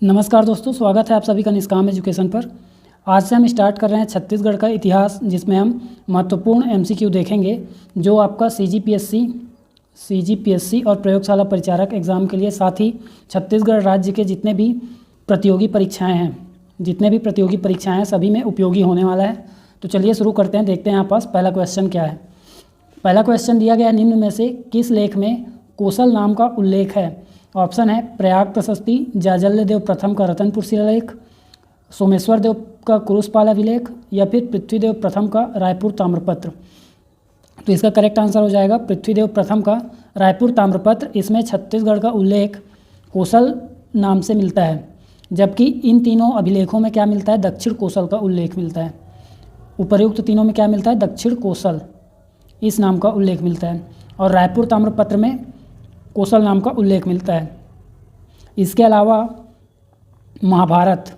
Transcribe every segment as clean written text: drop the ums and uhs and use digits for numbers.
नमस्कार दोस्तों, स्वागत है आप सभी का निष्काम एजुकेशन पर। आज से हम स्टार्ट कर रहे हैं छत्तीसगढ़ का इतिहास, जिसमें हम महत्वपूर्ण एमसीक्यू देखेंगे जो आपका सीजीपीएससी और प्रयोगशाला परिचारक एग्ज़ाम के लिए, साथ ही छत्तीसगढ़ राज्य के जितने भी प्रतियोगी परीक्षाएं हैं सभी में उपयोगी होने वाला है। तो चलिए शुरू करते हैं, देखते हैं यहाँ पास पहला क्वेश्चन क्या है। पहला क्वेश्चन दिया गया है, निम्न में से किस लेख में कौशल नाम का उल्लेख है। ऑप्शन है प्रयाग प्रशस्ति, जाजल्य देव प्रथम का रतनपुर शिलालेख, सोमेश्वर देव का क्रूसपाल अभिलेख, या फिर पृथ्वीदेव प्रथम का रायपुर ताम्रपत्र। तो इसका करेक्ट आंसर हो जाएगा पृथ्वीदेव प्रथम का रायपुर ताम्रपत्र। इसमें छत्तीसगढ़ का उल्लेख कौशल नाम से मिलता है, जबकि इन तीनों अभिलेखों में क्या मिलता है, दक्षिण कौशल का उल्लेख मिलता है। उपर्युक्त तीनों में क्या मिलता है, दक्षिण कौशल इस नाम का उल्लेख मिलता है, और रायपुर ताम्रपत्र में कौशल नाम का उल्लेख मिलता है। इसके अलावा महाभारत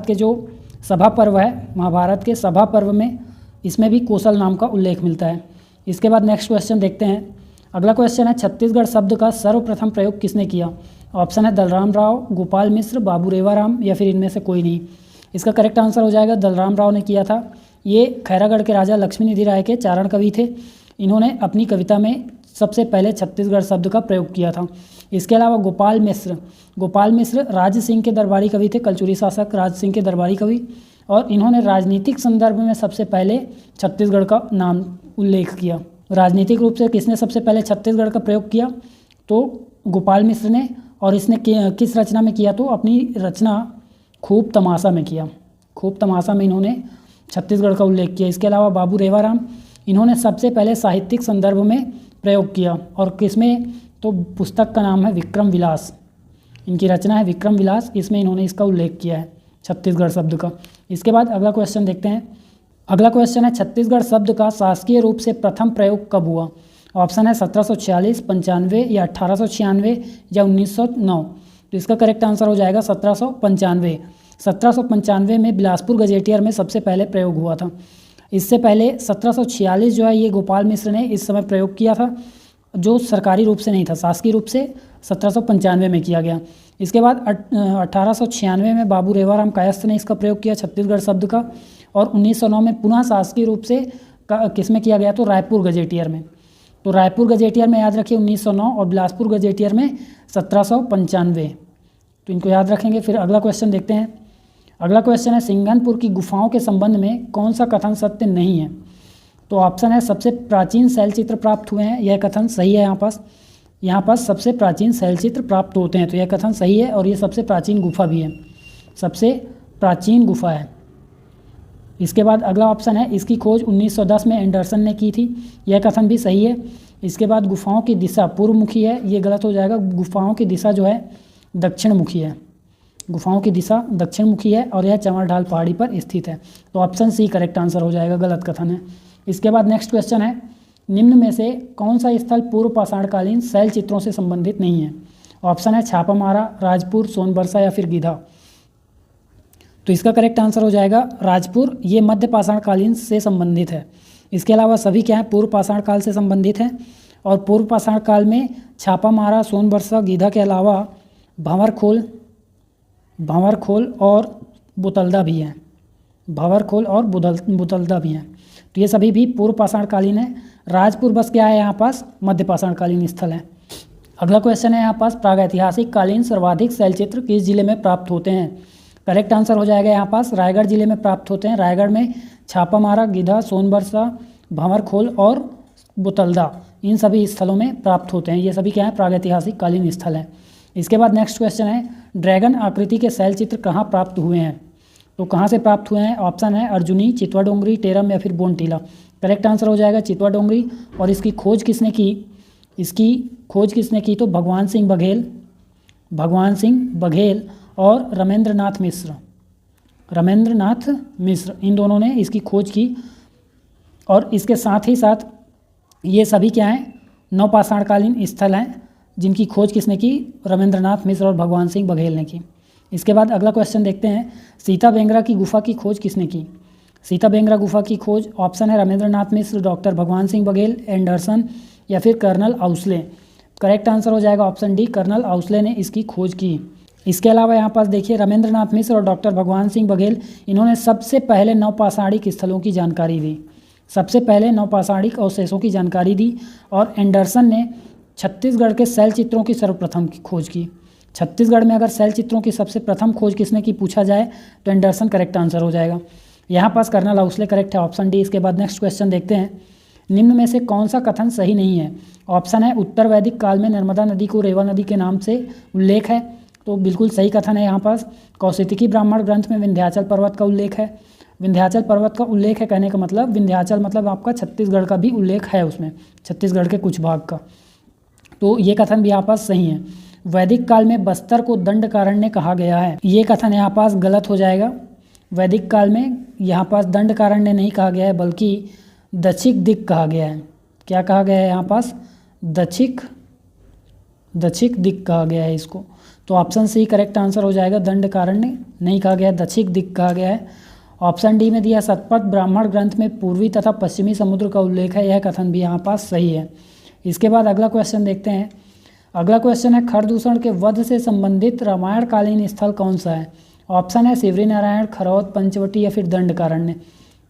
के जो सभा पर्व है, महाभारत के सभा पर्व में इसमें भी कौशल नाम का उल्लेख मिलता है। इसके बाद नेक्स्ट क्वेश्चन देखते हैं। अगला क्वेश्चन है, छत्तीसगढ़ शब्द का सर्वप्रथम प्रयोग किसने किया। ऑप्शन है दलराम राव, गोपाल मिश्र, बाबू रेवाराम, या फिर इनमें से कोई नहीं। इसका करेक्ट आंसर हो जाएगा दलराम राव ने किया था। ये खैरागढ़ के राजा लक्ष्मीनिधि राय के चारण कवि थे। इन्होंने अपनी कविता में सबसे पहले छत्तीसगढ़ शब्द का प्रयोग किया था। इसके अलावा गोपाल मिश्र राज सिंह के दरबारी कवि थे, कलचुरी शासक राज सिंह के दरबारी कवि, और इन्होंने राजनीतिक संदर्भ में सबसे पहले छत्तीसगढ़ का नाम उल्लेख किया। राजनीतिक रूप से किसने सबसे पहले छत्तीसगढ़ का प्रयोग किया, तो गोपाल मिश्र ने। और इसने किस रचना में किया, तो अपनी रचना खूब तमाशा में किया। खूब तमाशा में इन्होंने छत्तीसगढ़ का उल्लेख किया। इसके अलावा बाबू रेवाराम, इन्होंने सबसे पहले साहित्यिक संदर्भ में प्रयोग किया, और किसमें, तो पुस्तक का नाम है विक्रम विलास। इनकी रचना है विक्रम विलास, इसमें इन्होंने इसका उल्लेख किया है छत्तीसगढ़ शब्द का। इसके बाद अगला क्वेश्चन देखते हैं। अगला क्वेश्चन है, छत्तीसगढ़ शब्द का शासकीय रूप से प्रथम प्रयोग कब हुआ। ऑप्शन है 1746, 95, या 1896, या 1909। तो इसका करेक्ट आंसर हो जाएगा 1795। 1795 में बिलासपुर गजेटियर में सबसे पहले प्रयोग हुआ था। इससे पहले 1746 जो है ये गोपाल मिश्र ने इस समय प्रयोग किया था, जो सरकारी रूप से नहीं था, शासकीय रूप से 1795 में किया गया। इसके बाद 1896 में बाबू रेवाराम कायस्थ ने इसका प्रयोग किया छत्तीसगढ़ शब्द का, और 1909 में पुनः शासकीय रूप से किस में किया गया, तो रायपुर गजेटियर में। तो रायपुर गजेटियर में याद रखिए 1909, और बिलासपुर गजेटियर में 1795। तो इनको याद रखेंगे। फिर अगला क्वेश्चन देखते हैं। अगला क्वेश्चन है, सिंघनपुर की गुफाओं के संबंध में कौन सा कथन सत्य नहीं है। तो ऑप्शन है सबसे प्राचीन शैलचित्र प्राप्त हुए हैं, यह कथन सही है। यहाँ पास सबसे प्राचीन शैलचित्र प्राप्त होते हैं, तो यह कथन सही है, और ये सबसे प्राचीन गुफा भी है, सबसे प्राचीन गुफा है। इसके बाद अगला ऑप्शन है, इसकी खोज 1910 में एंडरसन ने की थी, यह कथन भी सही है। इसके बाद गुफाओं की दिशा पूर्वमुखी है, ये गलत हो जाएगा। गुफाओं की दिशा जो है दक्षिणमुखी है, गुफाओं की दिशा दक्षिणमुखी है, और यह चंवरढाल पहाड़ी पर स्थित है। तो ऑप्शन सी करेक्ट आंसर हो जाएगा, गलत कथन है। इसके बाद नेक्स्ट क्वेश्चन है, निम्न में से कौन सा स्थल पूर्व पाषाणकालीन शैल चित्रों से संबंधित नहीं है। ऑप्शन है छापामारा, राजपुर, सोनबरसा, या फिर गीधा। तो इसका करेक्ट आंसर हो जाएगा राजपुर, ये मध्य पाषाणकालीन से संबंधित है। इसके अलावा सभी क्या है, पूर्व पाषाण काल से संबंधित हैं, और पूर्व पाषाण काल में छापामारा, सोनबरसा, गीधा के अलावा भंवरखोल और बुतल्दा भी हैं। भंवरखोल और बुतल्दा भी हैं। तो ये सभी भी पूर्व पाषाणकालीन है। राजपुर बस क्या है, यहाँ पास मध्य पाषाणकालीन स्थल है। अगला क्वेश्चन है यहाँ पास, प्रागैतिहासिक कालीन सर्वाधिक शैलचित्र किस जिले में प्राप्त होते हैं। करेक्ट आंसर हो जाएगा यहाँ पास रायगढ़ जिले में प्राप्त होते हैं। रायगढ़ में छापामारा, गीधा, सोनबरसा, भंवरखोल और बुतल्दा, इन सभी स्थलों में प्राप्त होते हैं। ये सभी क्या है, प्रागैतिहासिक कालीन स्थल हैं। इसके बाद नेक्स्ट क्वेश्चन है, ड्रैगन आकृति के शैलचित्र कहाँ प्राप्त हुए हैं। तो कहाँ से प्राप्त हुए हैं, ऑप्शन है अर्जुनी, चितवा डोंगरी, टेरम, या फिर बोनटीला। करेक्ट आंसर हो जाएगा चितवा डोंगरी। और इसकी खोज किसने की, तो भगवान सिंह बघेल और रमेंद्रनाथ मिश्र, इन दोनों ने इसकी खोज की। और इसके साथ ही साथ ये सभी क्या हैं, नवपाषाणकालीन स्थल हैं, जिनकी खोज किसने की, रमेंद्रनाथ मिश्र और भगवान सिंह बघेल ने की। इसके बाद अगला क्वेश्चन देखते हैं, सीता बेंगरा की गुफा की खोज किसने की। सीता बेंगरा गुफा की खोज, ऑप्शन है रमेंद्रनाथ मिश्र, डॉक्टर भगवान सिंह बघेल, एंडरसन, या फिर कर्नल आउसले। करेक्ट आंसर हो जाएगा ऑप्शन डी, कर्नल आउसले ने इसकी खोज की। इसके अलावा यहाँ पास देखिए रमेंद्रनाथ मिश्र और डॉक्टर भगवान सिंह बघेल, इन्होंने सबसे पहले नवपाषाणिक स्थलों की जानकारी दी, सबसे पहले नवपाषाणिक अवशेषों की जानकारी दी। और एंडरसन ने छत्तीसगढ़ के शैल चित्रों की सर्वप्रथम खोज की। छत्तीसगढ़ में अगर शैल चित्रों की सबसे प्रथम खोज किसने की पूछा जाए तो एंडरसन करेक्ट आंसर हो जाएगा। यहाँ पास कर्नल हाउसले करेक्ट है, ऑप्शन डी। इसके बाद नेक्स्ट क्वेश्चन देखते हैं, निम्न में से कौन सा कथन सही नहीं है। ऑप्शन है उत्तर वैदिक काल में नर्मदा नदी को रेवा नदी के नाम से उल्लेख है, तो बिल्कुल सही कथन है यहाँ पास। कौशिकी ब्राह्मण ग्रंथ में विंध्याचल पर्वत का उल्लेख है। विंध्याचल पर्वत का उल्लेख है कहने का मतलब विंध्याचल मतलब आपका छत्तीसगढ़ का भी उल्लेख है उसमें, छत्तीसगढ़ के कुछ भाग का, तो ये कथन भी यहाँ पास सही है। वैदिक काल में बस्तर को दंडकारण्य कहा गया है, ये कथन यहाँ पास गलत हो जाएगा। वैदिक काल में यहाँ पास दंडकारण्य नहीं कहा गया है बल्कि दक्षिक दिक कहा गया है। क्या कहा गया है यहाँ पास? दक्षिक दिक कहा गया है इसको, तो ऑप्शन सी करेक्ट आंसर हो जाएगा। दंडकारण्य नहीं कहा गया है, दक्षिक दिक कहा गया है। ऑप्शन डी में दिया सतपथ ब्राह्मण ग्रंथ में पूर्वी तथा पश्चिमी समुद्र का उल्लेख है, यह कथन भी यहाँ पास सही है। इसके बाद अगला क्वेश्चन देखते हैं। अगला क्वेश्चन है खरदूषण के वध से संबंधित रामायणकालीन स्थल कौन सा है। ऑप्शन है शिवरी नारायण, खरौद, पंचवटी या फिर दंडकारण्य।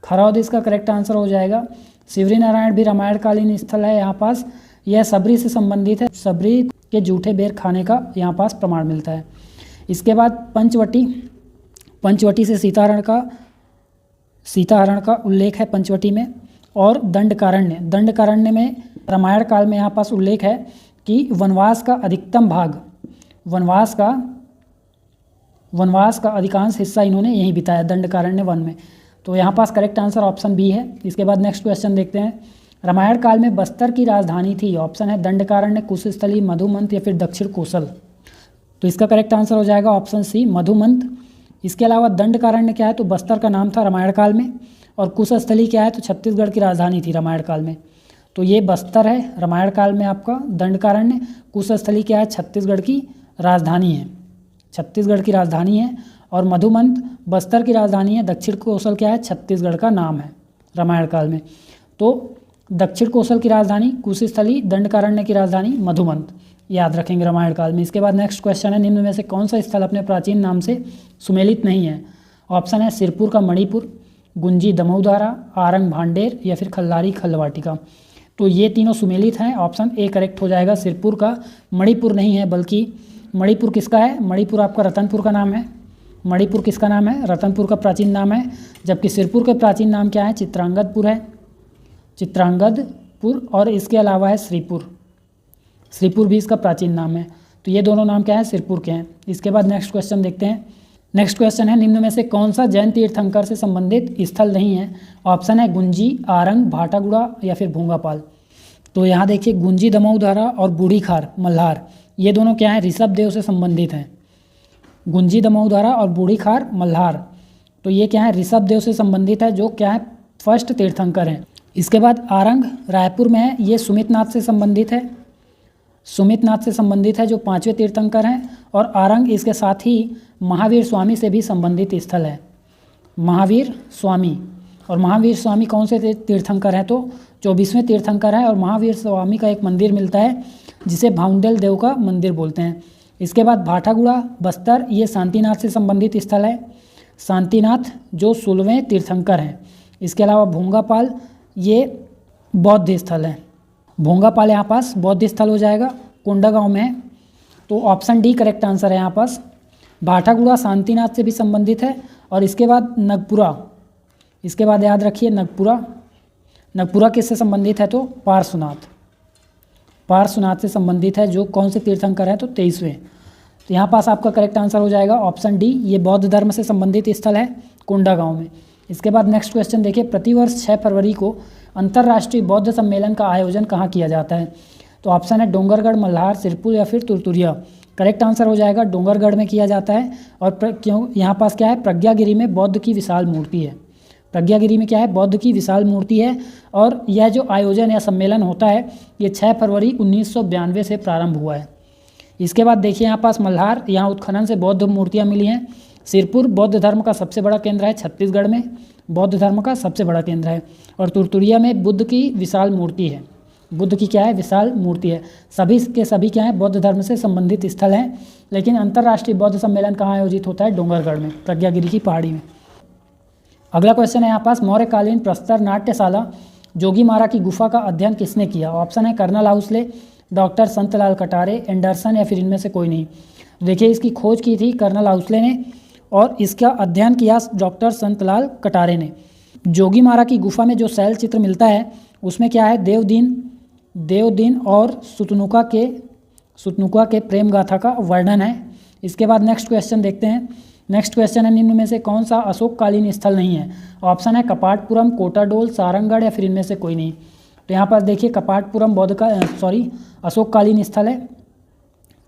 खरौद इसका करेक्ट आंसर हो जाएगा। शिवरी नारायण भी रामायणकालीन स्थल है यहाँ पास, यह सबरी से संबंधित है, सबरी के जूठे बेर खाने का यहाँ पास प्रमाण मिलता है। इसके बाद पंचवटी से सीताहरण का उल्लेख है पंचवटी में। और दंडकारण्य में रामायण काल में यहाँ पास उल्लेख है कि वनवास का अधिकतम भाग, वनवास का अधिकांश हिस्सा इन्होंने यहीं बिताया, दंडकारण्य वन में, तो यहाँ पास करेक्ट आंसर ऑप्शन बी है। इसके बाद नेक्स्ट क्वेश्चन देखते हैं। रामायण काल में बस्तर की राजधानी थी, ऑप्शन है दंडकारण्य, कुशस्थली, मधुमंत या फिर दक्षिण कोसल, तो इसका करेक्ट आंसर हो जाएगा ऑप्शन सी मधुमंत। इसके अलावा दंडकारण्य क्या है तो बस्तर का नाम था रामायण काल में, और कुशस्थली क्या है तो छत्तीसगढ़ की राजधानी थी रामायण काल में, तो ये बस्तर है रामायण काल में आपका दंडकारण्य। कुशस्थली क्या है छत्तीसगढ़ की राजधानी है, छत्तीसगढ़ की राजधानी है। और मधुमंत बस्तर की राजधानी है। दक्षिण कोसल क्या है छत्तीसगढ़ का नाम है रामायण काल में, तो दक्षिण कोसल की राजधानी कुशस्थली, दंडकारण्य की राजधानी मधुमंत, याद रखेंगे रामायण काल में। इसके बाद नेक्स्ट क्वेश्चन है निम्न में से कौन सा स्थल अपने प्राचीन नाम से सुमेलित नहीं है। ऑप्शन है सिरपुर का मणिपुर, गुंजी दमऊधारा, आरंग भांडेर या फिर खल्लारी खलवाटिका, तो ये तीनों सुमेलित हैं, ऑप्शन ए करेक्ट हो जाएगा। सिरपुर का मणिपुर नहीं है, बल्कि मणिपुर किसका है, मणिपुर आपका रतनपुर का नाम है। मणिपुर किसका नाम है, रतनपुर का प्राचीन नाम है, जबकि सिरपुर के प्राचीन नाम क्या है, चित्रांगदपुर है, चित्रांगदपुर। और इसके अलावा है श्रीपुर भी इसका प्राचीन नाम है, तो ये दोनों नाम क्या है सिरपुर के हैं। इसके बाद नेक्स्ट क्वेश्चन देखते हैं। नेक्स्ट क्वेश्चन है निम्न में से कौन सा जैन तीर्थंकर से संबंधित स्थल नहीं है। ऑप्शन है गुंजी, आरंग, भाटागुड़ा या फिर भूंगापाल, तो यहाँ देखिए गुंजी दमऊधारा और बूढ़ी खार मल्हार, ये दोनों क्या है ऋषभ देव से संबंधित हैं। गुंजी दमऊधारा और बूढ़ी खार मल्हार, तो ये क्या है ऋषभ देव से संबंधित है, जो क्या है फर्स्ट तीर्थंकर हैं। इसके बाद आरंग रायपुर में है, ये सुमितनाथ से संबंधित है, सुमितनाथ से संबंधित है जो 5वें तीर्थंकर हैं। और आरंग इसके साथ ही महावीर स्वामी से भी संबंधित स्थल है, महावीर स्वामी। और महावीर स्वामी कौन से तीर्थंकर हैं तो 24वें तीर्थंकर है। और महावीर स्वामी का एक मंदिर मिलता है जिसे भाउंडेल देव का मंदिर बोलते हैं। इसके बाद भाटागुड़ा बस्तर, ये शांतिनाथ से संबंधित स्थल है, शांतिनाथ जो 16वें तीर्थंकर हैं। इसके अलावा भूंगापाल ये बौद्ध स्थल है, भोंगापाल यहाँ पास बौद्ध स्थल हो जाएगा, कोंडागांव में है, तो ऑप्शन डी करेक्ट आंसर है यहाँ पास। भाटागुड़ा शांतिनाथ से भी संबंधित है। और इसके बाद नगपुरा, इसके बाद याद रखिए नगपुरा किससे संबंधित है तो पार्श्वनाथ से संबंधित है, जो कौन से तीर्थंकर है तो 23वें, तो यहाँ पास आपका करेक्ट आंसर हो जाएगा ऑप्शन डी, ये बौद्ध धर्म से संबंधित स्थल है कोंडागांव में। इसके बाद नेक्स्ट क्वेश्चन देखिए, प्रतिवर्ष 6 फरवरी को अंतर्राष्ट्रीय बौद्ध सम्मेलन का आयोजन कहाँ किया जाता है। तो ऑप्शन है डोंगरगढ़, मल्हार, सिरपुर या फिर तुरतुरिया। करेक्ट आंसर हो जाएगा डोंगरगढ़ में किया जाता है। और क्यों यहाँ पास क्या है, प्रज्ञागिरी में बौद्ध की विशाल मूर्ति है, प्रज्ञागिरी में क्या है बौद्ध की विशाल मूर्ति है। और यह जो आयोजन या सम्मेलन होता है ये 6 फरवरी 1992 से प्रारंभ हुआ है। इसके बाद देखिए यहाँ पास मल्हार, यहाँ उत्खनन से बौद्ध मूर्तियाँ मिली हैं। सिरपुर बौद्ध धर्म का सबसे बड़ा केंद्र है, छत्तीसगढ़ में बौद्ध धर्म का सबसे बड़ा केंद्र है। और तुरतुरिया में बुद्ध की विशाल मूर्ति है, बुद्ध की क्या है, विशाल मूर्ति है। सभी के सभी क्या है, बौद्ध धर्म से संबंधित स्थल हैं। लेकिन अंतर्राष्ट्रीय बौद्ध सम्मेलन कहाँ आयोजित होता है, डोंगरगढ़ में, प्रज्ञागिरी की पहाड़ी में। अगला क्वेश्चन है यहाँ पास, मौर्यकालीन प्रस्तर नाट्यशाला जोगीमारा की गुफा का अध्ययन किसने किया? ऑप्शन है colonel Housley, doctor Santlal Katare, Anderson या फिर इनमें से कोई नहीं। देखिए इसकी खोज की थी कर्नल हाउसले ने और इसका अध्ययन किया डॉक्टर संतलाल कटारे ने। जोगीमारा की गुफा में जो शैल चित्र मिलता है उसमें क्या है, देवदीन और सुतनुका के प्रेम गाथा का वर्णन है। इसके बाद नेक्स्ट क्वेश्चन देखते हैं। नेक्स्ट क्वेश्चन है, निम्न में से कौन सा अशोककालीन स्थल नहीं है? ऑप्शन है कपाटपुरम, कोटाडोल, सारंगगढ़ या फिर इनमें से कोई नहीं। तो यहाँ पर देखिए कपाटपुरम अशोककालीन स्थल है।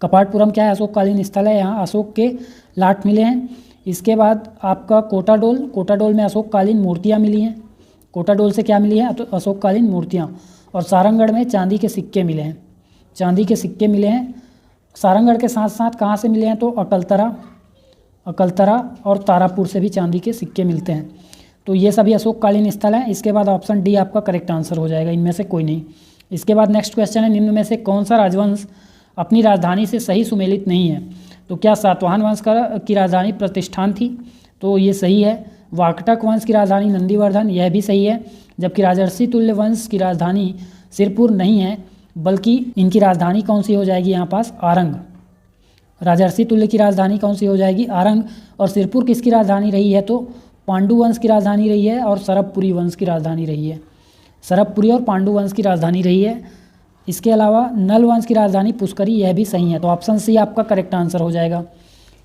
कपाटपुरम क्या है, अशोककालीन स्थल है, यहाँ अशोक के लाट मिले हैं। इसके बाद आपका कोटाडोल में अशोककालीन मूर्तियाँ मिली हैं। कोटाडोल से क्या मिली है, तो अशोककालीन मूर्तियाँ। और सारंगगढ़ में चांदी के सिक्के मिले हैं, चांदी के सिक्के मिले हैं। सारंगगढ़ के साथ साथ कहाँ से मिले हैं, तो अकलतरा और तारापुर से भी चांदी के सिक्के मिलते हैं। तो ये सभी अशोककालीन स्थल हैं। इसके बाद ऑप्शन डी आपका करेक्ट आंसर हो जाएगा, इनमें से कोई नहीं। इसके बाद नेक्स्ट क्वेश्चन है, निम्न में से कौन सा राजवंश अपनी राजधानी से सही सुमेलित नहीं है? तो क्या सातवाहन वंश की राजधानी प्रतिष्ठान थी? तो ये सही है। वाकटक वंश की राजधानी नंदीवर्धन, यह भी सही है। जबकि राजर्षि तुल्य वंश की राजधानी सिरपुर नहीं है, बल्कि इनकी राजधानी कौन सी हो जाएगी यहाँ पास, आरंग। राजर्षि तुल्य की राजधानी कौन सी हो जाएगी, आरंग। और सिरपुर किसकी राजधानी रही है, तो पांडु वंश की राजधानी रही है और सरबपुरी वंश की राजधानी रही है। सरबपुरी और पांडु वंश की राजधानी रही है। इसके अलावा नल वंश की राजधानी पुष्करी, यह भी सही है। तो ऑप्शन सी आपका करेक्ट आंसर हो जाएगा।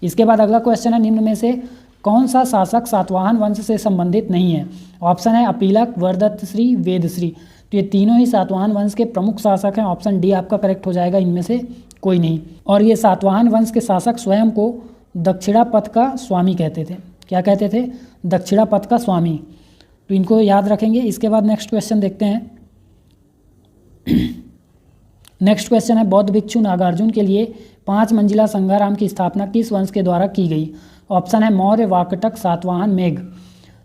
इसके बाद अगला क्वेश्चन है, निम्न में से कौन सा शासक सातवाहन वंश से संबंधित नहीं है? ऑप्शन है अपीलक, वरदत्तश्री, वेदश्री। तो ये तीनों ही सातवाहन वंश के प्रमुख शासक हैं। ऑप्शन डी आपका करेक्ट हो जाएगा, इनमें से कोई नहीं। और ये सातवाहन वंश के शासक स्वयं को दक्षिणापथ का स्वामी कहते थे। क्या कहते थे, दक्षिणापथ का स्वामी। तो इनको याद रखेंगे। इसके बाद नेक्स्ट क्वेश्चन देखते हैं। नेक्स्ट क्वेश्चन है, बौद्ध भिक्षु नागार्जुन के लिए 5 मंजिला संघाराम की स्थापना किस वंश के द्वारा की गई? ऑप्शन है मौर्य, वाकटक, सातवाहन, मेघ।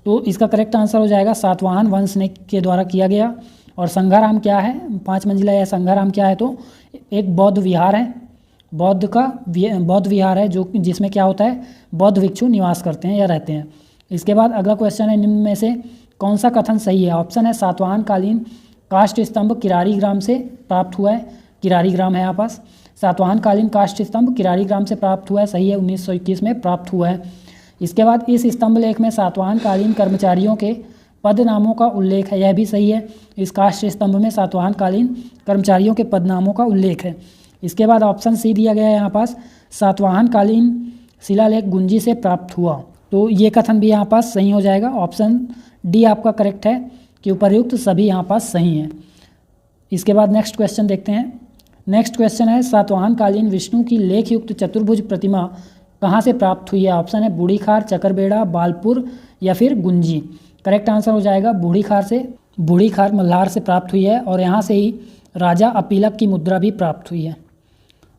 तो इसका करेक्ट आंसर हो जाएगा सातवाहन वंश ने के द्वारा किया गया। और संघाराम क्या है, 5 मंजिला या संघाराम क्या है, तो एक बौद्ध विहार है, बौद्ध विहार है जो जिसमें क्या होता है, बौद्ध भिक्षु निवास करते हैं या रहते हैं। इसके बाद अगला क्वेश्चन है, निम्न में से कौन सा कथन सही है? ऑप्शन है सातवाहन कालीन काष्ठ स्तंभ किरारी ग्राम से प्राप्त हुआ है। किरारी ग्राम है यहाँ पास। सातवाहन कालीन काष्ठ स्तंभ किरारी ग्राम से प्राप्त हुआ है, सही है, 1921 में प्राप्त हुआ है। इसके बाद इस स्तंभ लेख में सातवाहन कालीन कर्मचारियों के पद नामों का उल्लेख है, यह भी सही है। इस काष्ठ स्तंभ में सातवाहन कालीन कर्मचारियों के पद नामों का उल्लेख है। इसके बाद ऑप्शन सी दिया गया है यहाँ पास, सातवाहन कालीन शिलालेख गुंजी से प्राप्त हुआ। तो ये कथन भी यहाँ पास सही हो जाएगा। ऑप्शन डी आपका करेक्ट है कि उपर्युक्त सभी यहाँ पास सही हैं। इसके बाद नेक्स्ट क्वेश्चन देखते हैं। नेक्स्ट क्वेश्चन है, सातवाहन कालीन विष्णु की लेख युक्त चतुर्भुज प्रतिमा कहाँ से प्राप्त हुई है? ऑप्शन है बूढ़ी खार, चकरबेड़ा, बालपुर या फिर गुंजी। करेक्ट आंसर हो जाएगा बूढ़ी खार मल्हार से प्राप्त हुई है। और यहाँ से ही राजा अपीलक की मुद्रा भी प्राप्त हुई है,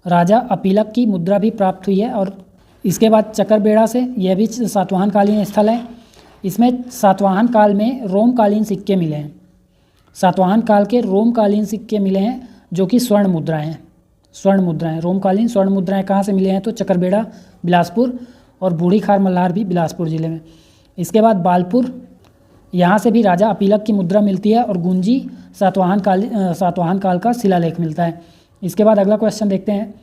राजा अपीलक की मुद्रा भी प्राप्त हुई है। और इसके बाद चकरबेड़ा से, यह भी सातवाहन कालीन स्थल है। इसमें सातवाहन काल में रोमकालीन सिक्के मिले हैं, सातवाहन काल के रोमकालीन सिक्के मिले हैं जो कि स्वर्ण मुद्राएं हैं। रोमकालीन स्वर्ण मुद्राएं कहाँ से मिले हैं? तो चकरबेड़ा, बिलासपुर, और बूढ़ी खार मल्हार भी बिलासपुर जिले में। इसके बाद बालपुर, यहाँ से भी राजा अपीलक की मुद्रा मिलती है। और गुंजी सातवाहन काल का शिलालेख मिलता है। इसके बाद अगला क्वेश्चन देखते हैं।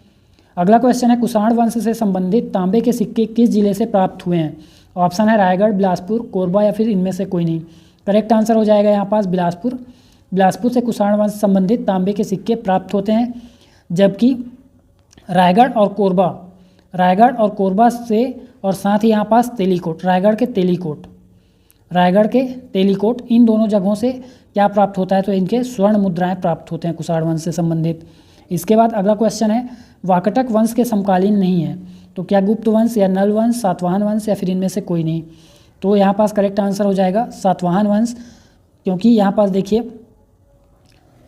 अगला क्वेश्चन है, कुषाण वंश से संबंधित तांबे के सिक्के किस जिले से प्राप्त हुए हैं? ऑप्शन है रायगढ़, बिलासपुर, कोरबा या फिर इनमें से कोई नहीं। करेक्ट आंसर हो जाएगा यहाँ पास बिलासपुर से कुषाण वंश संबंधित तांबे के सिक्के प्राप्त होते हैं। जबकि रायगढ़ और कोरबा से, और साथ ही यहाँ पास तेलीकोट, रायगढ़ के तेलीकोट, इन दोनों जगहों से क्या प्राप्त होता है? तो इनके स्वर्ण मुद्राएं प्राप्त होते हैं कुषाण वंश से संबंधित। इसके बाद अगला क्वेश्चन है, वाकटक वंश के समकालीन नहीं है, तो क्या गुप्त वंश या नल वंश, सातवाहन वंश या फिर इनमें से कोई नहीं? तो यहाँ पास करेक्ट आंसर हो जाएगा सातवाहन वंश, क्योंकि यहाँ पास देखिए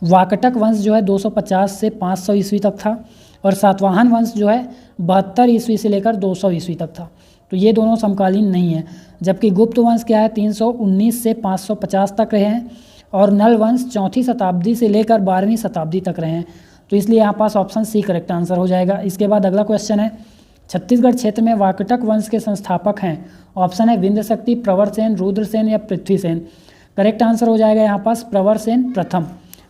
वाकटक वंश जो है 250 से 500 ईस्वी तक था, और सातवाहन वंश जो है 72 ईस्वी से लेकर 200 ईस्वी तक था। तो ये दोनों समकालीन नहीं है। जबकि गुप्त वंश क्या है, 319 से 550 तक रहे हैं, और नल वंश 4वीं शताब्दी से लेकर 12वीं शताब्दी तक रहे हैं। तो इसलिए यहाँ पास ऑप्शन सी करेक्ट आंसर हो जाएगा। इसके बाद अगला क्वेश्चन है, छत्तीसगढ़ क्षेत्र में वाकटक वंश के संस्थापक हैं। ऑप्शन है विंध्यशक्ति, प्रवरसेन, रुद्रसेन या पृथ्वीसेन। करेक्ट आंसर हो जाएगा यहाँ पास प्रवरसेन प्रथम।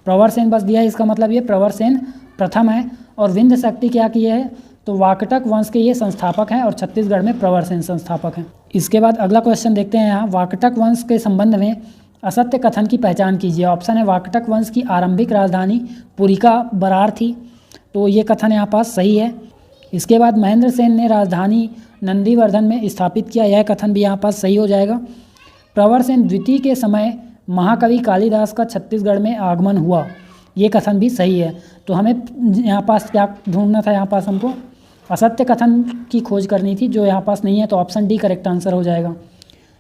प्रवरसेन बस दिया है, इसका मतलब ये प्रवरसेन प्रथम है। और विंध्यशक्ति क्या किए है, तो वाकटक वंश के ये संस्थापक हैं और छत्तीसगढ़ में प्रवरसेन संस्थापक हैं। इसके बाद अगला क्वेश्चन देखते हैं यहाँ, वाकटक वंश के संबंध में असत्य कथन की पहचान कीजिए। ऑप्शन है वाकटक वंश की आरंभिक राजधानी पुरिका बरार थी, तो ये कथन यहाँ पास सही है। इसके बाद महेंद्र सेन ने राजधानी नंदीवर्धन में स्थापित किया, यह कथन भी यहाँ पास सही हो जाएगा। प्रवरसेन द्वितीय के समय महाकवि कालिदास का छत्तीसगढ़ में आगमन हुआ, ये कथन भी सही है। तो हमें यहाँ पास क्या ढूंढना था, यहाँ पास हमको असत्य कथन की खोज करनी थी, जो यहाँ पास नहीं है, तो ऑप्शन डी करेक्ट आंसर हो जाएगा।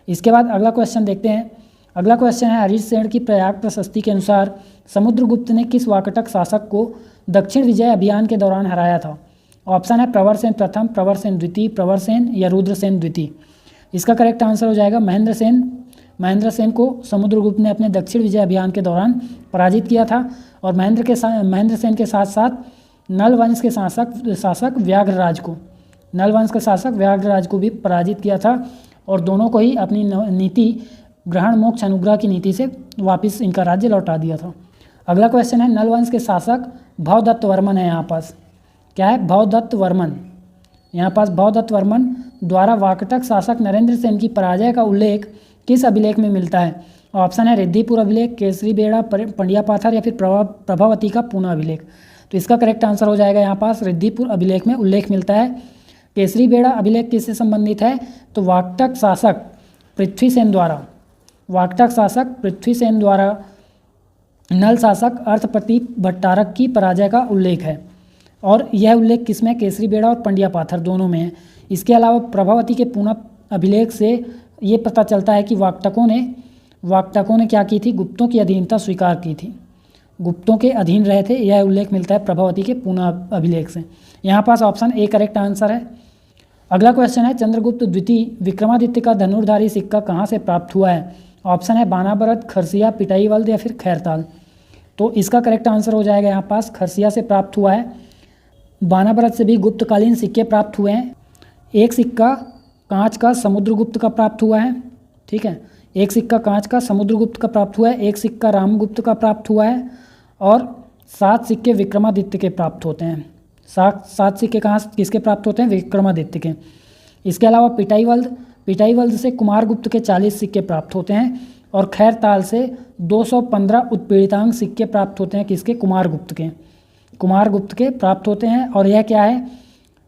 इसके बाद अगला क्वेश्चन देखते हैं। अगला क्वेश्चन है, हरीश सेन की प्रयाग प्रशस्ति के अनुसार समुद्रगुप्त ने किस वाकटक शासक को दक्षिण विजय अभियान के दौरान हराया था। ऑप्शन है प्रवरसेन प्रथम, प्रवरसेन द्वितीय, प्रवरसेन या रुद्रसेन द्वितीय। इसका करेक्ट आंसर हो जाएगा महेंद्र सेन। महेंद्र सेन को समुद्रगुप्त ने अपने दक्षिण विजय अभियान के दौरान पराजित किया था। और महेंद्र सेन के साथ साथ नल वंश के शासक व्याघ्रराज को भी पराजित किया था। और दोनों को ही अपनी नीति ग्रहण मोक्ष अनुग्रह की नीति से वापस इनका राज्य लौटा दिया था। अगला क्वेश्चन है, नल वंश के शासक भवदत्त वर्मन है। यहाँ पास क्या है, भवदत्त वर्मन। यहाँ पास भवदत्त वर्मन द्वारा वाकटक शासक नरेंद्र सेन की पराजय का उल्लेख किस अभिलेख में मिलता है। ऑप्शन है रिद्धिपुर अभिलेख, केसरी बेड़ा, पंडिया पाथर या फिर प्रभावती का पूना अभिलेख। तो इसका करेक्ट आंसर हो जाएगा यहाँ पास रिद्धिपुर अभिलेख में उल्लेख मिलता है। केसरी बेड़ा अभिलेख किससे संबंधित है, तो वाकटक शासक पृथ्वीसेन द्वारा नल शासक अर्थप्रतीप भट्टारक की पराजय का उल्लेख है। और यह उल्लेख किसमें, केसरी बेड़ा और पंडिया पाथर दोनों में है। इसके अलावा प्रभावती के पूना अभिलेख से ये पता चलता है कि वाकटकों ने क्या की थी, गुप्तों की अधीनता स्वीकार की थी, गुप्तों के अधीन रहे थे। यह उल्लेख मिलता है प्रभावती के पूना अभिलेख से। यहाँ पास ऑप्शन ए करेक्ट आंसर है। अगला क्वेश्चन है, चंद्रगुप्त द्वितीय विक्रमादित्य का धनुर्धारी सिक्का कहाँ से प्राप्त हुआ है। ऑप्शन है बानाबरत, खरसिया, पिटाईवल्द या फिर खैरताल। तो इसका करेक्ट आंसर हो जाएगा यहाँ पास खरसिया से प्राप्त हुआ है। बानाबरत से भी गुप्तकालीन सिक्के प्राप्त हुए हैं। एक सिक्का कांच का समुद्रगुप्त का प्राप्त हुआ है, ठीक है, एक सिक्का कांच का समुद्रगुप्त का प्राप्त हुआ है, एक सिक्का रामगुप्त का प्राप्त हुआ है और 7 सिक्के विक्रमादित्य के प्राप्त होते हैं। 7 सिक्के कहाँ किसके प्राप्त होते हैं, विक्रमादित्य के। इसके अलावा पिटाईवल्द से कुमारगुप्त के 40 सिक्के प्राप्त होते हैं और खैरताल से 215 उत्पीड़ितांक सिक्के प्राप्त होते हैं, किसके, कुमारगुप्त के प्राप्त होते हैं। और यह क्या है,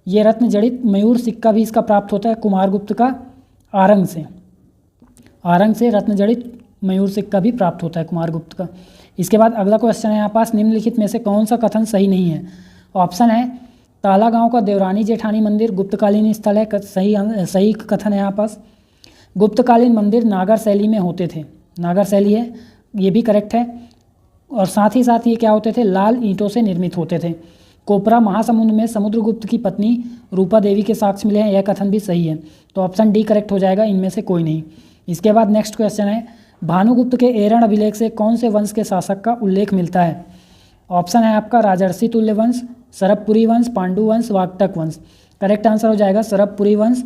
ये रत्न जड़ित मयूर सिक्का भी इसका प्राप्त होता है कुमारगुप्त का, आरंग से रत्न जड़ित मयूर सिक्का भी प्राप्त होता है कुमारगुप्त का। इसके बाद अगला क्वेश्चन है यहाँ पास, निम्नलिखित में से कौन सा कथन सही नहीं है। ऑप्शन है ताला गांव का देवरानी जेठानी मंदिर गुप्तकालीन स्थल है, सही कथन है यहाँ पास। गुप्तकालीन मंदिर नागर शैली में होते थे, नागर शैली है, ये भी करेक्ट है। और साथ ही साथ ये क्या होते थे, लाल ईंटों से निर्मित होते थे। कोपरा महासमुंद में समुद्रगुप्त की पत्नी रूपा देवी के साक्ष्य मिले हैं, यह कथन भी सही है। तो ऑप्शन डी करेक्ट हो जाएगा, इनमें से कोई नहीं। इसके बाद नेक्स्ट क्वेश्चन है, भानुगुप्त के एरण अभिलेख से कौन से वंश के शासक का उल्लेख मिलता है। ऑप्शन है आपका राजर्षि तुल्य वंश, सरबपुरी वंश, पांडु वंश, वाकटक वंश। करेक्ट आंसर हो जाएगा सरबपुरी वंश।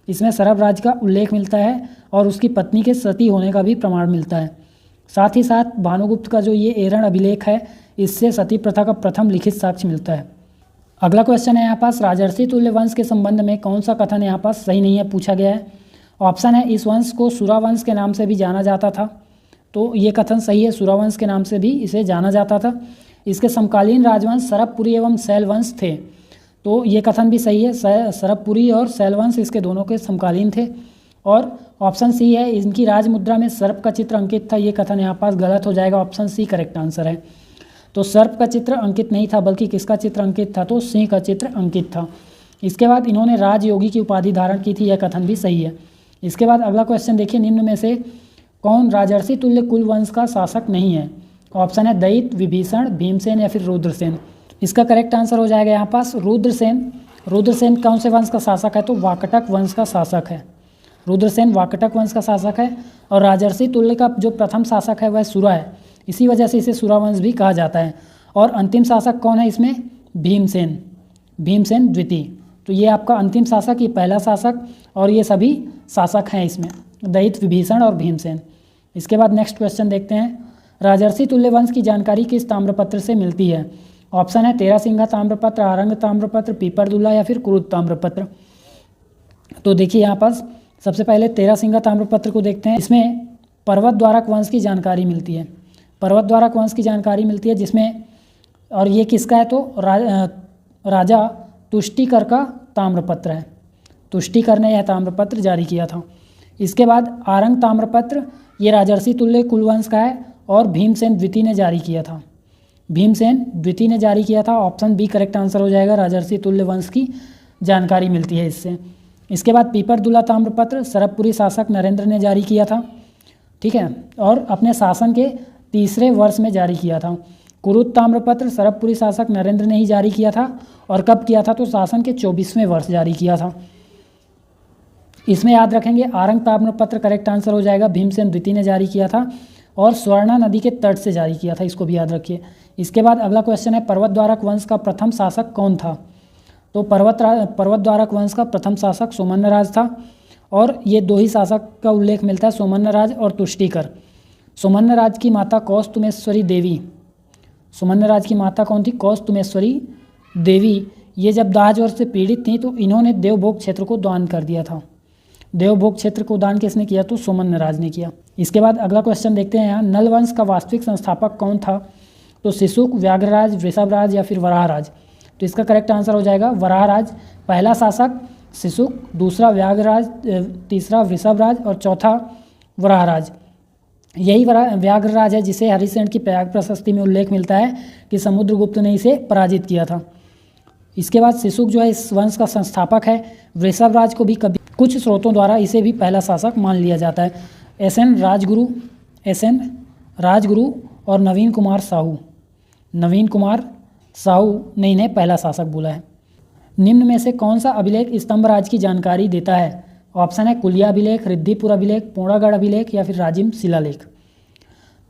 इसमें सरब राज का उल्लेख मिलता है और उसकी पत्नी के सती होने का भी प्रमाण मिलता है। साथ ही साथ भानुगुप्त का जो ये एरण अभिलेख है, इससे सती प्रथा का प्रथम लिखित साक्ष्य मिलता है। अगला क्वेश्चन है यहाँ पास, राजर्षि तुल्य वंश के संबंध में कौन सा कथन यहाँ पास सही नहीं है, पूछा गया है। ऑप्शन है इस वंश को सुरावंश के नाम से भी जाना जाता था, तो ये कथन सही है, सुरावंश के नाम से भी इसे जाना जाता था। इसके समकालीन राजवंश सरबपुरी एवं शैलवंश थे, तो ये कथन भी सही है, सरबपुरी और शैलवंश इसके दोनों के समकालीन थे। और ऑप्शन सी है, इनकी राजमुद्रा में सर्प का चित्र अंकित था, ये कथन यहाँ पास गलत हो जाएगा, ऑप्शन सी करेक्ट आंसर है। तो सर्प का चित्र अंकित नहीं था, बल्कि किसका चित्र अंकित था, तो सिंह का चित्र अंकित था। इसके बाद इन्होंने राजयोगी की उपाधि धारण की थी, यह कथन भी सही है। इसके बाद अगला क्वेश्चन देखिए, निम्न में से कौन राजर्षि तुल्य कुल वंश का शासक नहीं है। ऑप्शन है दैत्य, विभीषण, भीमसेन या फिर रुद्रसेन। इसका करेक्ट आंसर हो जाएगा यहाँ पास रुद्रसेन। रुद्रसेन कौन से वंश का शासक है, तो वाकटक वंश का शासक है। रुद्रसेन वाकटक वंश का शासक है। और राजर्षि तुल्य का जो प्रथम शासक है वह सुरा है। इसी वजह से इसे सूरावंश भी कहा जाता है। और अंतिम शासक कौन है इसमें? भीमसेन, भीमसेन द्वितीय। तो ये आपका अंतिम शासक, ये पहला शासक, और ये सभी शासक हैं इसमें, दयित, विभीषण और भीमसेन। इसके बाद नेक्स्ट क्वेश्चन देखते हैं, राजर्षि तुल्य वंश की जानकारी किस ताम्रपत्र से मिलती है? ऑप्शन है तेरासिंगा ताम्रपत्र, आरंग ताम्रपत्र, पीपरदुल्ला या फिर कुरुद ताम्रपत्र। तो देखिए यहाँ पास सबसे पहले तेरासिंगा ताम्रपत्र को देखते हैं। इसमें पर्वत द्वारक वंश की जानकारी मिलती है, पर्वत द्वारक वंश की जानकारी मिलती है जिसमें, और ये किसका है? तो राजा तुष्टिकर का ताम्रपत्र है, तुष्टिकर ने यह ताम्रपत्र जारी किया था। इसके बाद आरंग ताम्रपत्र, ये राजर्षि तुल्य कुलवंश का है और भीमसेन द्वितीय ने जारी किया था, भीमसेन द्वितीय ने जारी किया था। ऑप्शन बी करेक्ट आंसर हो जाएगा, राजर्षि तुल्य वंश की जानकारी मिलती है इससे। इसके बाद पीपरदुल्ला ताम्रपत्र सरबपुरी शासक नरेंद्र ने जारी किया था, ठीक है, और अपने शासन के तीसरे वर्ष में जारी किया था। कुरुद ताम्रपत्र सरबपुरी शासक नरेंद्र ने ही जारी किया था, और कब किया था? तो शासन के 24वें वर्ष जारी किया था। इसमें याद रखेंगे आरंग ताम्रपत्र करेक्ट आंसर हो जाएगा, भीमसेन द्वितीय ने जारी किया था, और स्वर्णा नदी के तट से जारी किया था, इसको भी याद रखिए। इसके बाद अगला क्वेश्चन है, पर्वत द्वारक वंश का प्रथम शासक कौन था? तो पर्वत द्वारक वंश का प्रथम शासक सोमन्नराज था, और ये दो ही शासक का उल्लेख मिलता है, सोमन्नराज और तुष्टिकर। सोमन्नराज की माता कौस्तुमेश्वरी देवी, सोमन्नराज की माता कौन थी? कौस्तुमेश्वरी देवी। ये जब दाह ज्वर से पीड़ित थी तो इन्होंने देवभोग क्षेत्र को दान कर दिया था। देवभोग क्षेत्र को दान किसने किया? तो सोमन्नराज ने किया। इसके बाद अगला क्वेश्चन देखते हैं यहाँ, नल वंश का वास्तविक संस्थापक कौन था? तो शिशुक, व्याघ्रराज, वृषभराज या फिर वराहराज। तो इसका करेक्ट आंसर हो जाएगा वराहराज। पहला शासक शिशुक, दूसरा व्याघ्रराज, तीसरा वृषभराज और चौथा वराहराज। यही व्याघ्रराज है जिसे हरिसेन की प्रयाग प्रशस्ति में उल्लेख मिलता है कि समुद्रगुप्त ने इसे पराजित किया था। इसके बाद शिशुक जो है इस वंश का संस्थापक है। वृषभराज को भी कभी कुछ स्रोतों द्वारा इसे भी पहला शासक मान लिया जाता है। एसएन राजगुरु और नवीन कुमार साहू ने इन्हें पहला शासक बोला है। निम्न में से कौन सा अभिलेख स्तंभराज की जानकारी देता है? ऑप्शन है कुलिया अभिलेख, रिद्धिपुर अभिलेख, पोड़ागढ़ अभिलेख या फिर राजिम शिलालेख।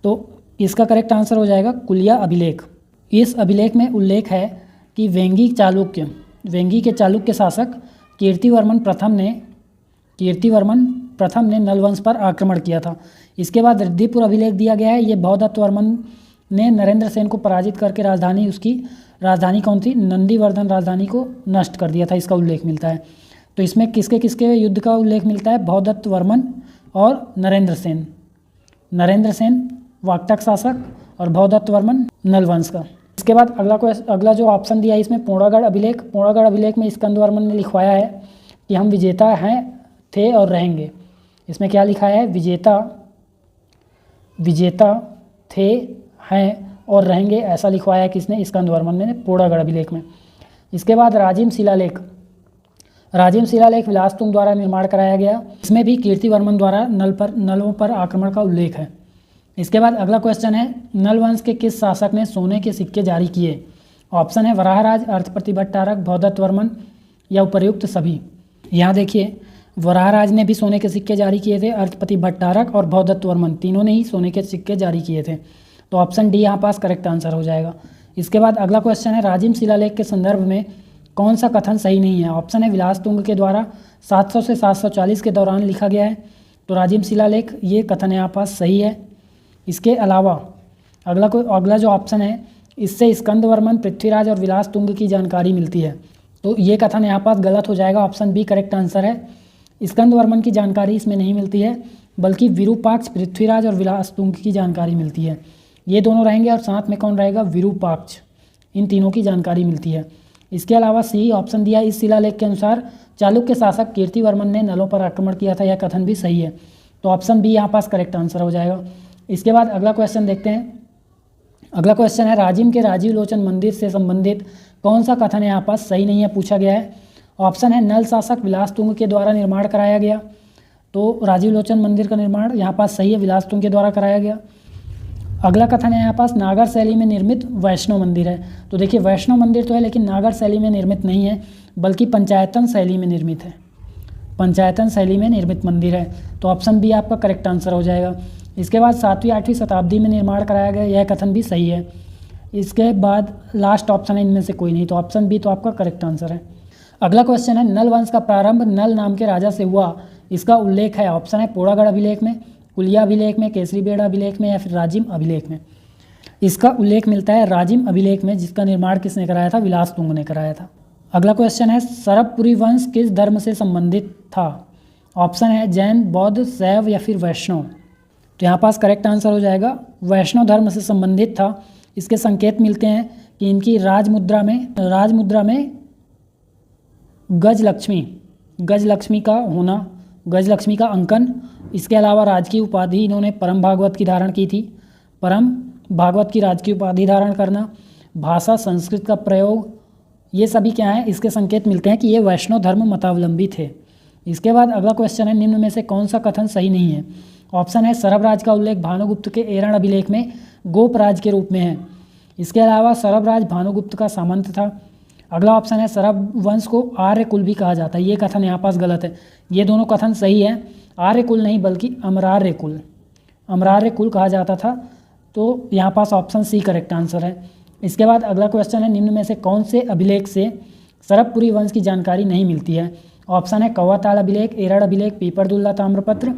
तो इसका करेक्ट आंसर हो जाएगा कुलिया अभिलेख। इस अभिलेख में उल्लेख है कि वेंगी के चालुक्य शासक कीर्तिवर्मन प्रथम ने नलवंश पर आक्रमण किया था। इसके बाद रिद्धिपुर अभिलेख दिया गया है, ये भौदत्तवर्मन ने नरेंद्र सेन को पराजित करके राजधानी कौन थी? नंदीवर्धन राजधानी को नष्ट कर दिया था, इसका उल्लेख मिलता है। तो इसमें किसके किसके युद्ध का उल्लेख मिलता है? भौदत्तवर्मन और नरेंद्र सेन वाक्टक शासक और भौदत्तवर्मन नलवंश का। इसके बाद अगला जो ऑप्शन दिया है इसमें पोड़ागढ़ अभिलेख में स्कंदवर्मन ने लिखवाया है कि हम विजेता थे और रहेंगे। इसमें क्या लिखा है? विजेता थे, हैं और रहेंगे, ऐसा लिखवाया है किसने? स्कंदवर्मन ने पोड़ागढ़ अभिलेख में। इसके बाद राजिम शिलालेख विलासतुंग द्वारा निर्माण कराया गया। इसमें भी कीर्तिवर्मन द्वारा नलों पर आक्रमण का उल्लेख है। इसके बाद अगला क्वेश्चन है, नल वंश के किस शासक ने सोने के सिक्के जारी किए? ऑप्शन है वराहराज, अर्थपति भट्टारक, भौदत्तवर्मन या उपर्युक्त सभी। यहाँ देखिए वराहराज ने भी सोने के सिक्के जारी किए थे, अर्थपति भट्टारक और भौदत्तवर्मन तीनों ने ही सोने के सिक्के जारी किए थे। तो ऑप्शन डी यहाँ पास करेक्ट आंसर हो जाएगा। इसके बाद अगला क्वेश्चन है, राजिम शिलालेख के संदर्भ में कौन सा कथन सही नहीं है? ऑप्शन है विलासतुंग के द्वारा 700 से 740 के दौरान लिखा गया है, तो राजिम शिलालेख ये कथन यहाँ पास सही है। इसके अलावा अगला जो ऑप्शन है, इससे स्कंदवर्मन, पृथ्वीराज और विलासतुंग की जानकारी मिलती है, तो ये कथन यहाँ पास गलत हो जाएगा। ऑप्शन बी करेक्ट आंसर है। स्कंदवर्मन की जानकारी इसमें नहीं मिलती है, बल्कि विरूपाक्ष, पृथ्वीराज और विलासतुंग की जानकारी मिलती है। ये दोनों रहेंगे और साथ में कौन रहेगा? विरूपाक्ष, इन तीनों की जानकारी मिलती है। इसके अलावा सी ऑप्शन दिया, इस शिलालेख के अनुसार चालुक्य शासक कीर्तिवर्मन ने नलों पर आक्रमण किया था, यह कथन भी सही है। तो ऑप्शन बी यहाँ पास करेक्ट आंसर हो जाएगा। इसके बाद अगला क्वेश्चन देखते हैं। अगला क्वेश्चन है, राजिम के राजीव लोचन मंदिर से संबंधित कौन सा कथन यहाँ पास सही नहीं है, पूछा गया है। ऑप्शन है नल शासक विलासतुंग के द्वारा निर्माण कराया गया, तो राजीव लोचन मंदिर का निर्माण यहाँ पास सही है, विलासतुंग के द्वारा कराया गया। अगला कथन है यहाँ पास नागर शैली में निर्मित वैष्णव मंदिर है, तो देखिए वैष्णव मंदिर तो है लेकिन नागर शैली में निर्मित नहीं है, बल्कि पंचायतन शैली में निर्मित है, पंचायतन शैली में निर्मित मंदिर है। तो ऑप्शन बी आपका करेक्ट आंसर हो जाएगा। इसके बाद 7वीं-8वीं शताब्दी में निर्माण कराया गया, यह कथन भी सही है। इसके बाद लास्ट ऑप्शन है इनमें से कोई नहीं, तो ऑप्शन बी तो आपका करेक्ट आंसर है। अगला क्वेश्चन है, नल वंश का प्रारंभ नल नाम के राजा से हुआ, इसका उल्लेख है। ऑप्शन है पोड़ागढ़ अभिलेख में, कुलिया अभिलेख में, केसरीबेड़ अभिलेख में या फिर राजिम अभिलेख में। इसका उल्लेख मिलता है राजिम अभिलेख में, जिसका निर्माण किसने कराया था? विलासतुंग ने कराया था। अगला क्वेश्चन है, सरबपुरी वंश किस धर्म से संबंधित था? ऑप्शन है जैन, बौद्ध, शैव या फिर वैष्णव। तो यहाँ पास करेक्ट आंसर हो जाएगा वैष्णव धर्म से संबंधित था। इसके संकेत मिलते हैं कि इनकी राजमुद्रा में गजलक्ष्मी का होना, गजलक्ष्मी का अंकन, इसके अलावा राजकीय उपाधि इन्होंने परम भागवत की धारण की थी, परम भागवत की राजकीय उपाधि धारण करना, भाषा संस्कृत का प्रयोग, ये सभी क्या है? इसके संकेत मिलते हैं कि ये वैष्णव धर्म मतावलंबी थे। इसके बाद अगला क्वेश्चन है, निम्न में से कौन सा कथन सही नहीं है? ऑप्शन है सरबराज का उल्लेख भानुगुप्त के एरण अभिलेख में गोपराज के रूप में है। इसके अलावा सरबराज भानुगुप्त का सामंत था। अगला ऑप्शन है सरब वंश को आर्य कुल भी कहा जाता है, ये कथन यहाँ पास गलत है। ये दोनों कथन सही है, आर्य कुल नहीं बल्कि अमरार्य कुल कहा जाता था। तो यहाँ पास ऑप्शन सी करेक्ट आंसर है। इसके बाद अगला क्वेश्चन है, निम्न में से कौन से अभिलेख से सरबपुरी वंश की जानकारी नहीं मिलती है? ऑप्शन है कौवाताल अभिलेख, एरड़ अभिलेख, पीपरदुल्ला ताम्रपत्र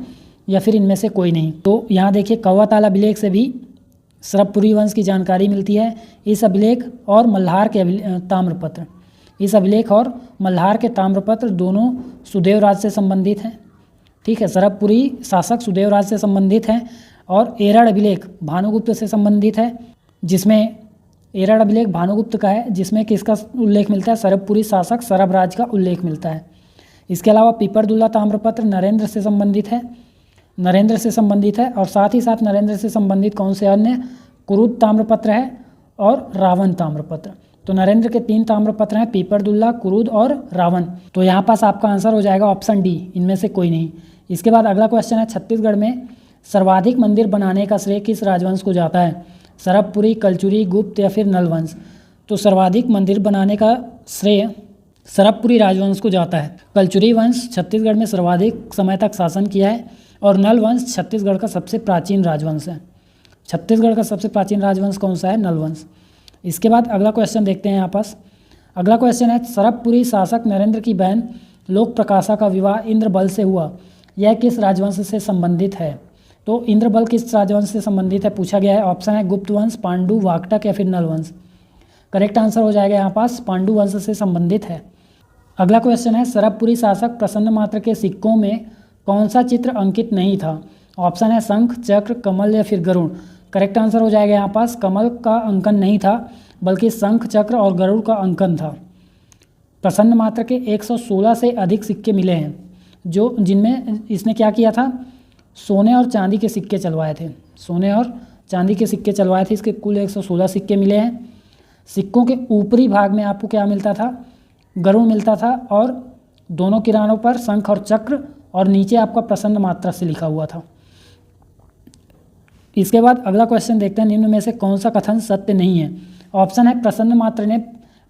या फिर इनमें से कोई नहीं। तो यहाँ देखिए कौवाताल अभिलेख से भी सरबपुरी वंश की जानकारी मिलती है। इस अभिलेख और मल्हार के ताम्रपत्र, इस अभिलेख और मल्हार के ताम्रपत्र दोनों सुदेव राज से संबंधित हैं। ठीक है, सरबपुरी शासक सुदेव राज से संबंधित हैं और एरड़ अभिलेख भानुगुप्त से संबंधित है, जिसमें एरड़ अभिलेख भानुगुप्त का है, जिसमें किसका उल्लेख मिलता है? सरबपुरी शासक सरबराज का उल्लेख मिलता है। इसके अलावा पीपरदुल्ला ताम्रपत्र नरेंद्र से संबंधित है और साथ ही साथ नरेंद्र से संबंधित कौन से अन्य? कुरुद ताम्रपत्र है और रावण ताम्रपत्र। तो नरेंद्र के 3 ताम्रपत्र हैं, पीपरदुल्ला, कुरुद और रावण। तो यहाँ पास आपका आंसर हो जाएगा ऑप्शन डी, इनमें से कोई नहीं। इसके बाद अगला क्वेश्चन है, छत्तीसगढ़ में सर्वाधिक मंदिर बनाने का श्रेय किस राजवंश को जाता है? सरबपुरी, कलचुरी, गुप्त या फिर नल वंश। तो सर्वाधिक मंदिर बनाने का श्रेय सरबपुरी राजवंश को जाता है। कलचुरी वंश छत्तीसगढ़ में सर्वाधिक समय तक शासन किया है और नल वंश छत्तीसगढ़ का सबसे प्राचीन राजवंश है। छत्तीसगढ़ का सबसे प्राचीन राजवंश कौन सा है? नल वंश। इसके बाद अगला क्वेश्चन देखते हैं यहाँ पास। अगला क्वेश्चन है, सरबपुरी शासक नरेंद्र की बहन लोक प्रकाशा का विवाह इंद्रबल से हुआ, यह किस राजवंश से संबंधित है? तो इंद्रबल किस राजवंश से संबंधित है पूछा गया है। ऑप्शन है गुप्त वंश, पांडु, वाकटक या फिर नल वंश। करेक्ट आंसर हो जाएगा यहाँ पास पांडु वंश से संबंधित है। अगला क्वेश्चन है, सरबपुरी शासक प्रसन्न मात्र के सिक्कों में कौन सा चित्र अंकित नहीं था? ऑप्शन है शंख, चक्र, कमल या फिर गरुड़। करेक्ट आंसर हो जाएगा यहाँ पास कमल का अंकन नहीं था, बल्कि शंख, चक्र और गरुड़ का अंकन था। प्रसन्न मात्र के 116 से अधिक सिक्के मिले हैं, जिनमें इसने क्या किया था? सोने और चांदी के सिक्के चलवाए थे। इसके कुल 116 सिक्के मिले हैं। सिक्कों के ऊपरी भाग में आपको क्या मिलता था? गरुड़ मिलता था और दोनों किनारों पर शंख और चक्र और नीचे आपका प्रसन्न मात्रा से लिखा हुआ था। इसके बाद अगला क्वेश्चन देखते हैं, निम्न में से कौन सा कथन सत्य नहीं है? ऑप्शन है प्रसन्न मात्र ने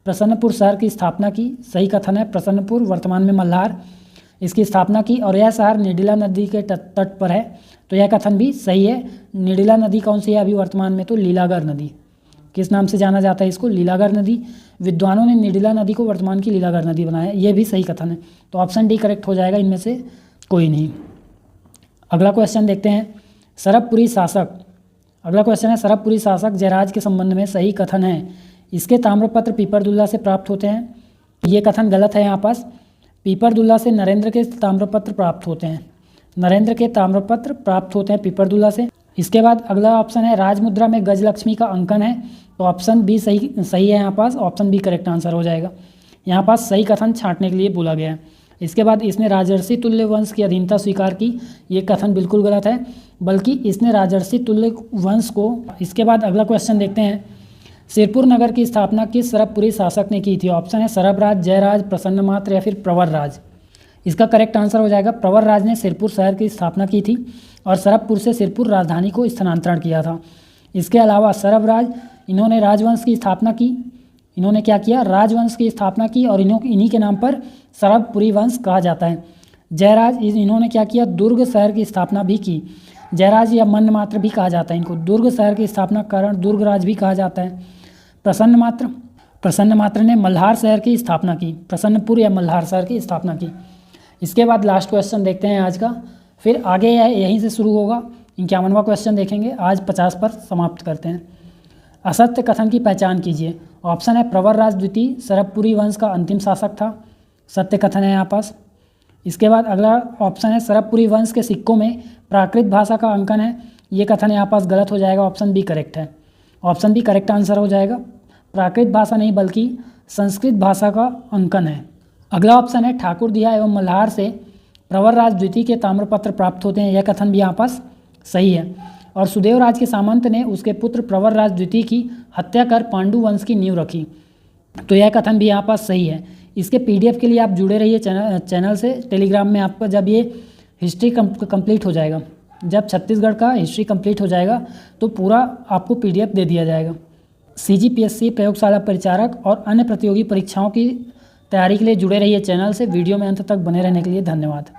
प्रसन्नपुर शहर की स्थापना की, सही कथन है। प्रसन्नपुर वर्तमान में मल्हार, इसकी स्थापना की और यह शहर निडिला नदी के तट पर है, तो यह कथन भी सही है। निडिला नदी कौन सी है अभी वर्तमान में? तो लीलागर नदी। किस नाम से जाना जाता है इसको? लीलागर नदी। विद्वानों ने निडिला नदी को वर्तमान की लीलागर नदी बनाया, यह भी सही कथन है। तो ऑप्शन डी करेक्ट हो जाएगा, इनमें से कोई नहीं। अगला क्वेश्चन देखते हैं, सरबपुरी शासक जयराज के संबंध में सही कथन है। इसके ताम्रपत्र पीपरदुल्ला से प्राप्त होते हैं, ये कथन गलत है। यहाँ पास पीपरदुल्ला से नरेंद्र के ताम्रपत्र प्राप्त होते हैं पीपरदुल्ला से। इसके बाद अगला ऑप्शन है, राजमुद्रा में गजलक्ष्मी का अंकन है, तो ऑप्शन बी सही है। यहाँ पास ऑप्शन बी करेक्ट आंसर हो जाएगा। यहाँ पास सही कथन छांटने के लिए बोला गया है। इसके बाद इसने राजर्षि तुल्य वंश की अधीनता स्वीकार की, ये कथन बिल्कुल गलत है, बल्कि इसने राजर्षि तुल्य वंश को। इसके बाद अगला क्वेश्चन देखते हैं, सिरपुर नगर की स्थापना किस सरबपुरी शासक ने की थी? ऑप्शन है सरबराज, जयराज, प्रसन्नमात्र या फिर प्रवरराज। इसका करेक्ट आंसर हो जाएगा प्रवरराज ने सिरपुर शहर की स्थापना की थी और सरबपुर से सिरपुर राजधानी को स्थानांतरण किया था। इसके अलावा सरबराज, इन्होंने राजवंश की स्थापना की, इन्होंने क्या किया? राजवंश की स्थापना की और इन्हीं के नाम पर सरबपुरी वंश कहा जाता है। जयराज, इन्होंने क्या किया? दुर्ग शहर की स्थापना भी की। जयराज या मन्नमात्र भी कहा जाता है इनको। दुर्ग शहर की स्थापना का कारण दुर्गराज भी कहा जाता है। प्रसन्नमात्र ने मल्हार शहर की स्थापना की, प्रसन्नपुर या मल्हार शहर की स्थापना की। इसके बाद लास्ट क्वेश्चन देखते हैं आज का, फिर आगे यहीं से शुरू होगा। 51वां क्वेश्चन देखेंगे, आज 50 पर समाप्त करते हैं। असत्य कथन की पहचान कीजिए। ऑप्शन है प्रवरराज द्वितीय सरभपुरी वंश का अंतिम शासक था, सत्य कथन है यहाँ पास। इसके बाद अगला ऑप्शन है सरभपुरी वंश के सिक्कों में प्राकृत भाषा का अंकन है, ये कथन यहाँ पास गलत हो जाएगा, ऑप्शन बी करेक्ट है। ऑप्शन बी करेक्ट आंसर हो जाएगा, प्राकृत भाषा नहीं बल्कि संस्कृत भाषा का अंकन है। अगला ऑप्शन है ठाकुर दिया एवं मल्हार से प्रवरराज द्वितीय के ताम्रपत्र प्राप्त होते हैं, यह कथन भी यहाँ पास सही है। और सुदेव राज के सामंत ने उसके पुत्र प्रवरराज द्वितीय की हत्या कर पांडु वंश की नींव रखी, तो यह कथन भी यहाँ पास सही है। इसके पीडीएफ के लिए आप जुड़े रहिए चैनल से। टेलीग्राम में आपका जब ये हिस्ट्री कंप्लीट हो जाएगा, जब छत्तीसगढ़ का हिस्ट्री कंप्लीट हो जाएगा तो पूरा आपको पीडीएफ दे दिया जाएगा। CGPSC प्रयोगशाला परिचारक और अन्य प्रतियोगी परीक्षाओं की तैयारी के लिए जुड़े रहिए चैनल से। वीडियो में अंत तक बने रहने के लिए धन्यवाद।